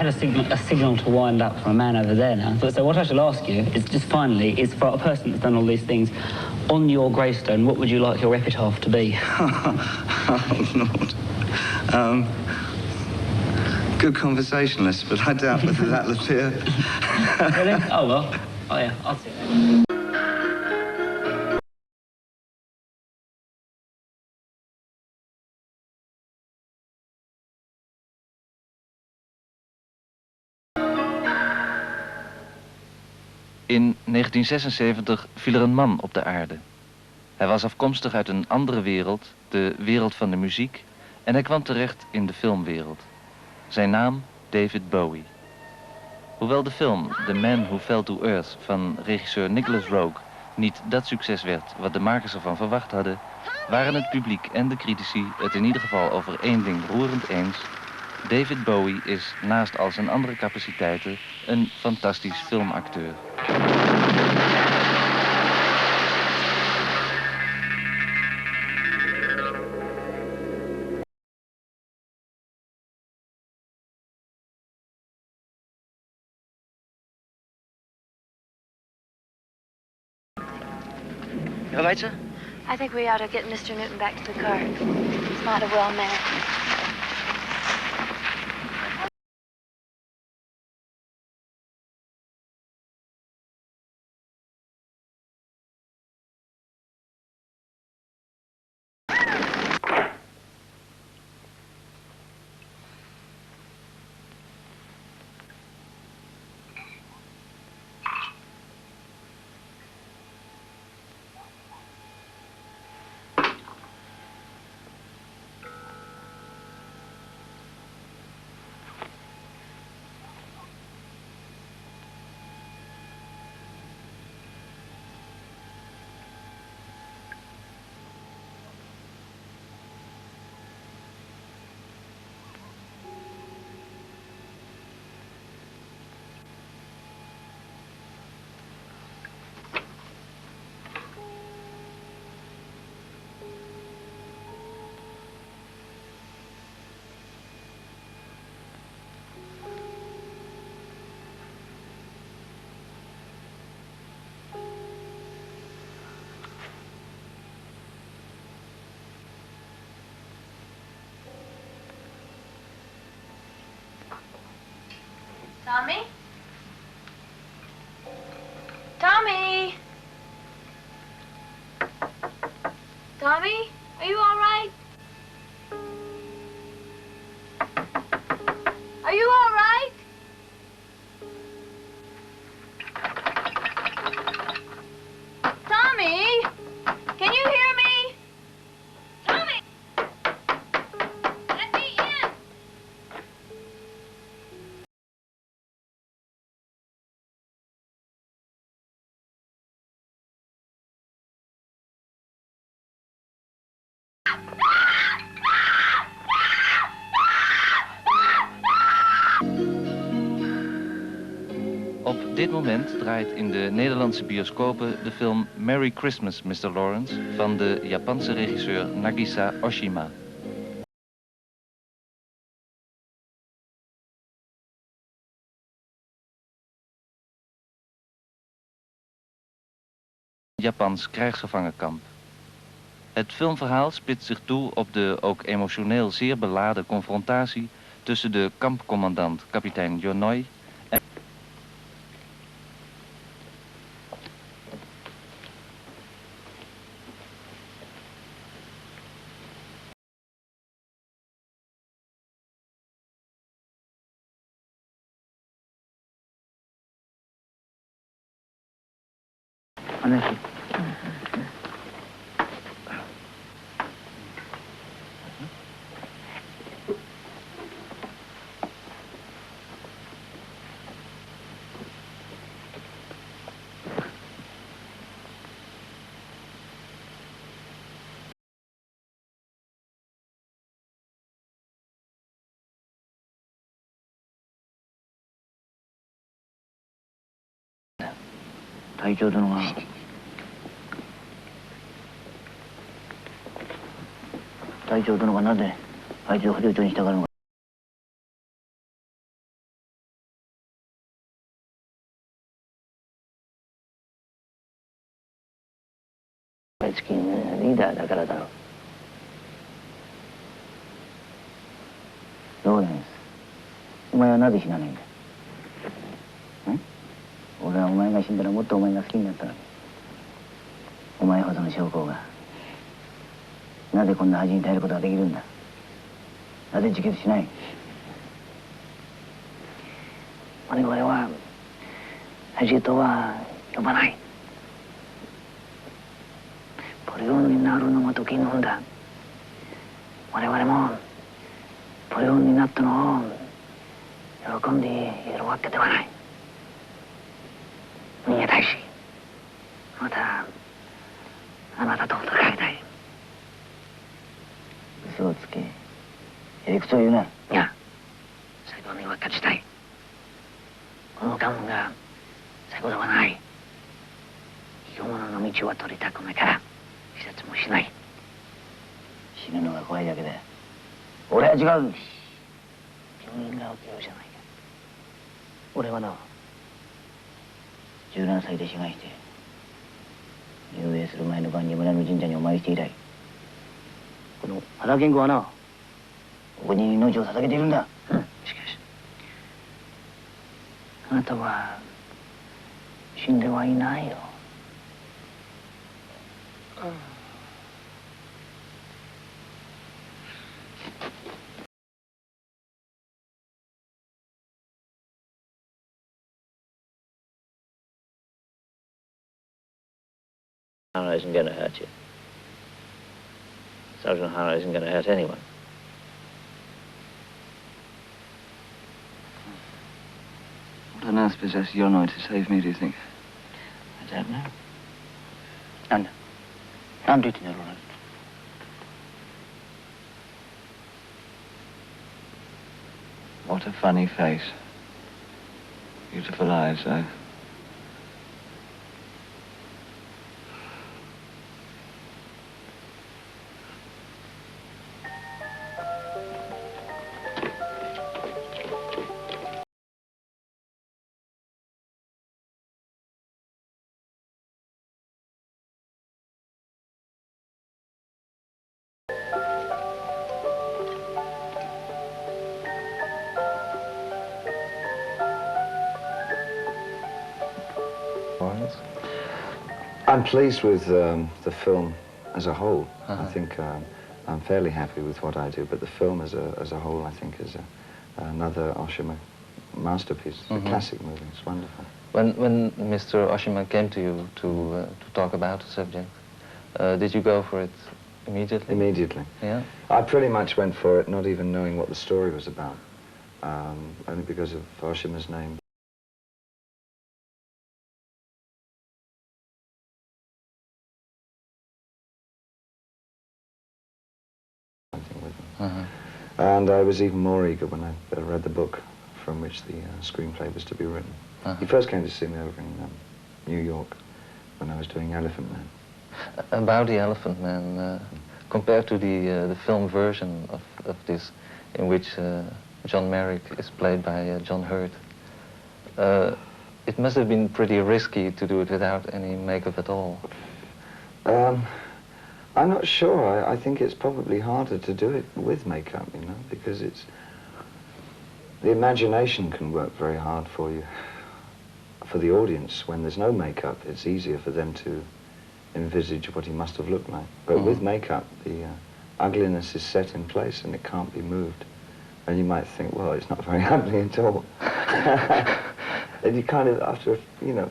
a signal to wind up from a man over there now. So what I shall ask you is just finally, is for a person that's done all these things, on your gravestone, what would you like your epitaph to be? Oh, Lord. Good conversationalist, but I doubt whether that'll appear. Really? Oh, well. Oh, yeah, I'll see that. In 1976 viel er een man op de aarde. Hij was afkomstig uit een andere wereld, de wereld van de muziek, en hij kwam terecht in de filmwereld. Zijn naam David Bowie. Hoewel de film The Man Who Fell to Earth van regisseur Nicholas Roeg niet dat succes werd wat de makers ervan verwacht hadden, waren het publiek en de critici het in ieder geval over één ding roerend eens. David Bowie is naast al zijn andere capaciteiten een fantastisch filmacteur. All right, sir? I think we ought to get Mr. Newton back to the car. He's not a well man. Tommy? Tommy? Tommy? Are you all right? Are you all right? Tommy? Can you hear me? Tommy! Let me in! Op dit moment draait in de Nederlandse bioscopen de film Merry Christmas, Mr. Lawrence van de Japanse regisseur Nagisa Oshima. Japans krijgsgevangenkamp. Het filmverhaal spitst zich toe op de ook emotioneel zeer beladen confrontatie tussen de kampcommandant kapitein Yonoi en れつきリーダーだからだろう。ローレンス、お前はなぜ死なないんだ。俺はお前が死んだらもっとお前が好きになったのに。お前ほどの将校がなぜこんな恥に耐えることができるんだ。なぜ自決しない。我々は恥とは呼ばない。ポレオンになるのも時のんだ。我々もポレオンになったのを喜んでいるわけではない。逃げたいし、またあなたと戦いたい。嘘をつけ。理屈を言うな。いや、最後には勝ちたい。このガムが最後ではない。生き物の道は取りたくないから自殺もしない。死ぬのが怖いだけだ。俺は違う。病院が起きるじゃないか。俺はな、17歳で志願して入営する前の晩に村の神社にお参りして以来、この原健吾はな、ここに命を捧げているんだ。しかしあなたは死んではいないよ。Hannah isn't going to hurt you. Sergeant Hannah isn't going to hurt anyone. What on earth possessed Yonoi to save me, do you think? I don't know. And I'm doing it, Roland. What a funny face. Beautiful eyes, though. I'm pleased with the film as a whole. I think I'm fairly happy with what I do, but the film as a whole, I think, is another Oshima masterpiece. A classic movie. It's wonderful. When Mr. Oshima came to you to talk about the subject, did you go for it immediately? Immediately. Yeah. I pretty much went for it, not even knowing what the story was about, only because of Oshima's name. And I was even more eager when I read the book from which the screenplay was to be written. He first came to see me over in New York when I was doing Elephant Man. About the Elephant Man, compared to the film version of this, in which John Merrick is played by John Hurt, it must have been pretty risky to do it without any makeup at all. I'm not sure. I think it's probably harder to do it with makeup, you know, because the imagination can work very hard for you. For the audience, when there's no makeup, it's easier for them to envisage what he must have looked like. But with makeup, the ugliness is set in place and it can't be moved. And you might think, well, it's not very ugly at all. And you kind of, after, you know,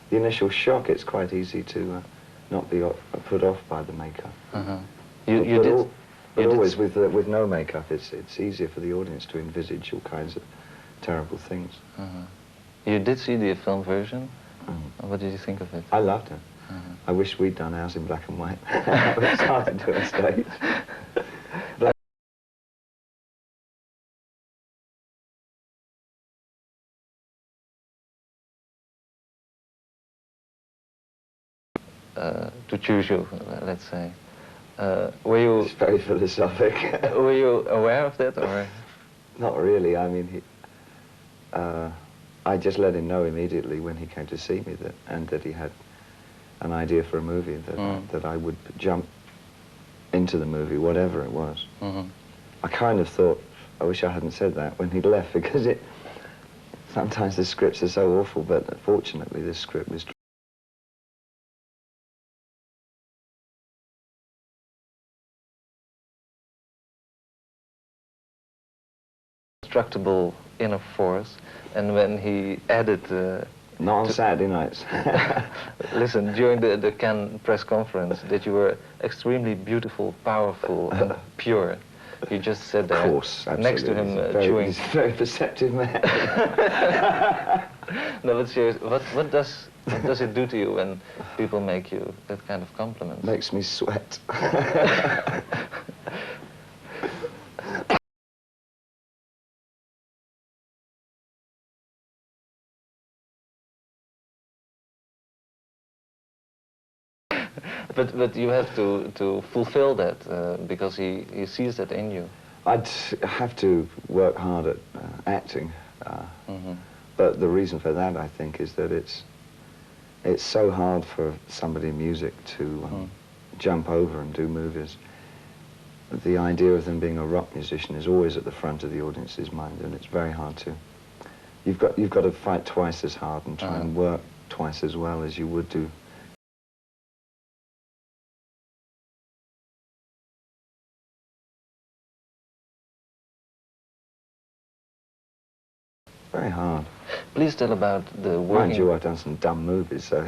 the initial shock, it's quite easy to not be put off by the makeup. But always with no makeup, it's easier for the audience to envisage all kinds of terrible things. You did see the film version. What did you think of it? I loved it. I wish we'd done ours in black and white. It's hard to do on stage. To choose you, let's say. Were you... It's very philosophic. Were you aware of that, or...? Not really. I mean, I just let him know immediately when he came to see me that he had an idea for a movie, that I would jump into the movie, whatever it was. I kind of thought, I wish I hadn't said that when he left, because sometimes the scripts are so awful, but fortunately this script was indestructible inner force, and when he added not on Saturday nights. listen, during the Cannes press conference, that you were extremely beautiful, powerful, and pure. You just said that. Of course, absolutely. Next to him chewing. He's a very perceptive man. No, but seriously, what does it do to you when people make you that kind of compliment? Makes me sweat. But you have to fulfill that because he sees that in you. I'd have to work hard at acting, but the reason for that, I think, is that it's so hard for somebody in music to jump over and do movies. The idea of them being a rock musician is always at the front of the audience's mind, and it's very hard to. You've got to fight twice as hard and try and work twice as well as you would do. Very hard. Please tell about the working... Mind you, I've done some dumb movies, so...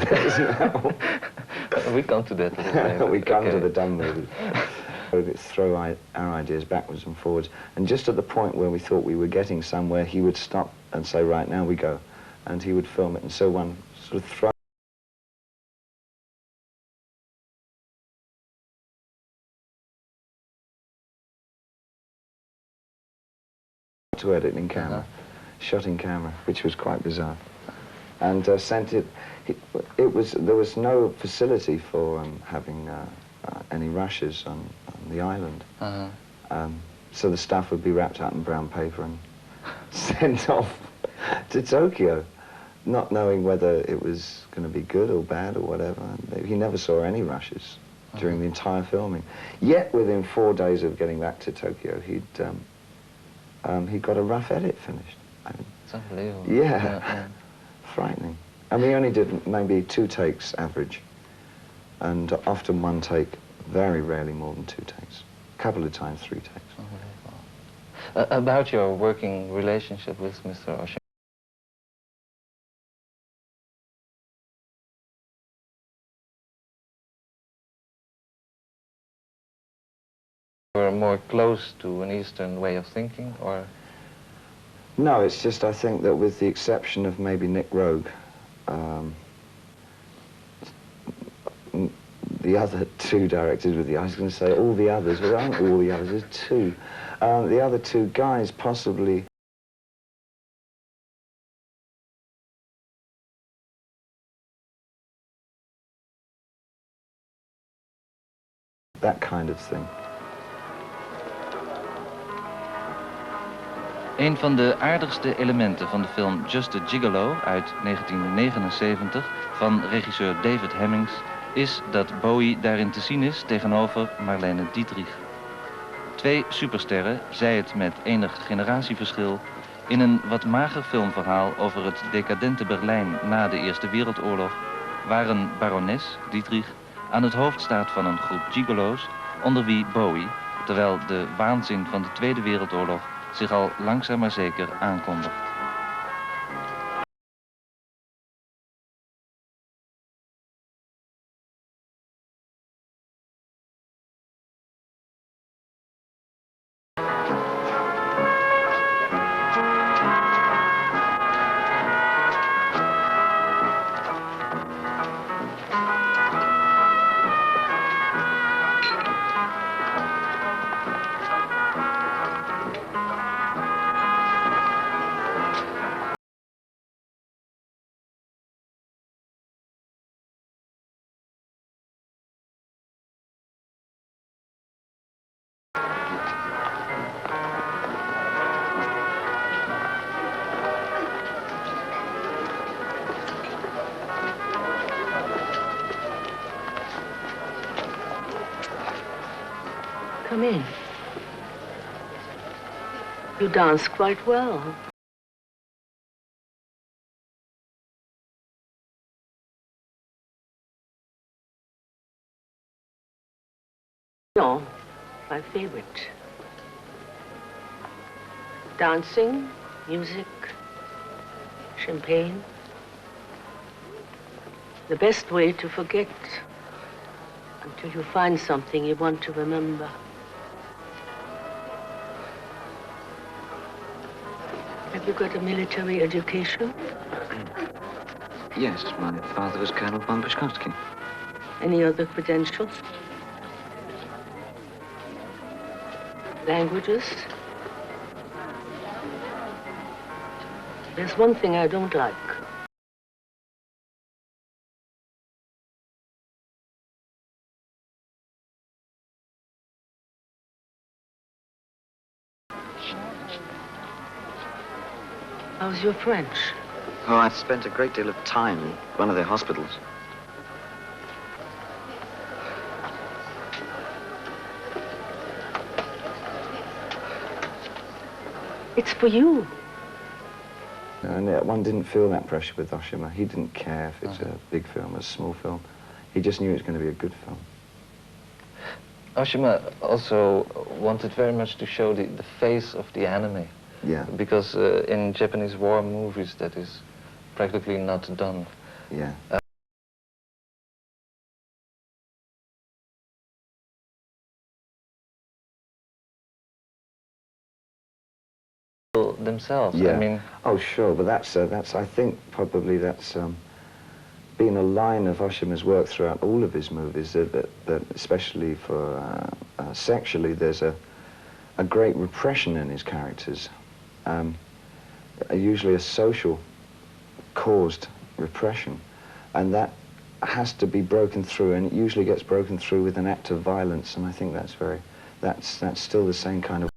We come to that later. We come to the dumb movies. We'd throw our ideas backwards and forwards, and just at the point where we thought we were getting somewhere, he would stop and say, right, now we go. And he would film it, and so one sort of throw... to edit in camera. Shot in camera, which was quite bizarre, and sent it. There was no facility for having any rushes on the island, so the stuff would be wrapped up in brown paper and sent off to Tokyo, not knowing whether it was going to be good or bad or whatever. He never saw any rushes during the entire filming. Yet within 4 days of getting back to Tokyo, he'd got a rough edit finished. It's unbelievable. Yeah. Frightening. And we only did maybe 2 takes average, and often 1 take, very rarely more than 2 takes. A couple of times 3 takes. Unbelievable. About your working relationship with Mr. Oshima. You were more close to an Eastern way of thinking, or? No, it's just I think that with the exception of maybe Nick Rogue, the other 2 directors I was going to say all the others, but aren't all the others, there's 2. The other 2 guys possibly that kind of thing. Een van de aardigste elementen van de film Just a Gigolo uit 1979 van regisseur David Hemmings is dat Bowie daarin te zien is tegenover Marlene Dietrich. 2 supersterren, zij het met enig generatieverschil, in een wat mager filmverhaal over het decadente Berlijn na de Eerste Wereldoorlog, waar een barones, Dietrich, aan het hoofd staat van een groep gigolo's, onder wie Bowie, terwijl de waanzin van de Tweede Wereldoorlog zich al langzaam maar zeker aankondigt. Come in. You dance quite well. No, my favorite. Dancing, music, champagne. The best way to forget until you find something you want to remember. Have you got a military education? Yes, my father was Colonel von Bushkovsky. Any other credentials? Languages? There's one thing I don't like. How's your French? Oh, I've spent a great deal of time in one of their hospitals. It's for you. And one didn't feel that pressure with Oshima. He didn't care if it's a big film or a small film. He just knew it was going to be a good film. Oshima also wanted very much to show the face of the enemy. Yeah. Because in Japanese war movies that is practically not done. Yeah. Themselves. Yeah. I mean, oh, sure, but that's I think probably that's been a line of Oshima's work throughout all of his movies. That especially for sexually, there's a great repression in his characters. Usually a social caused repression, and that has to be broken through, and it usually gets broken through with an act of violence. And I think that's still the same kind of